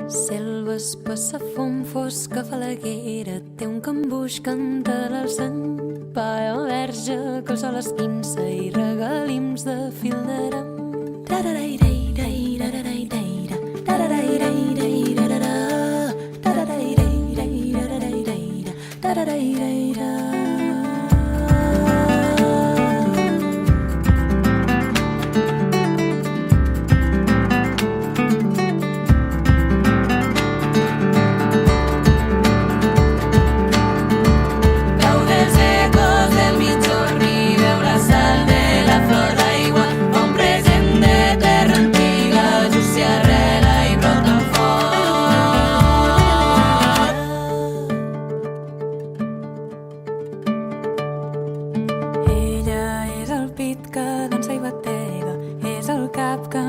Selva espessa, fum fosca, falaguera, té un cambuix, canta l'alçant, paia verge, que el sol esquinça i regalims de fil d'aram. Que dansa i batega, és el cap que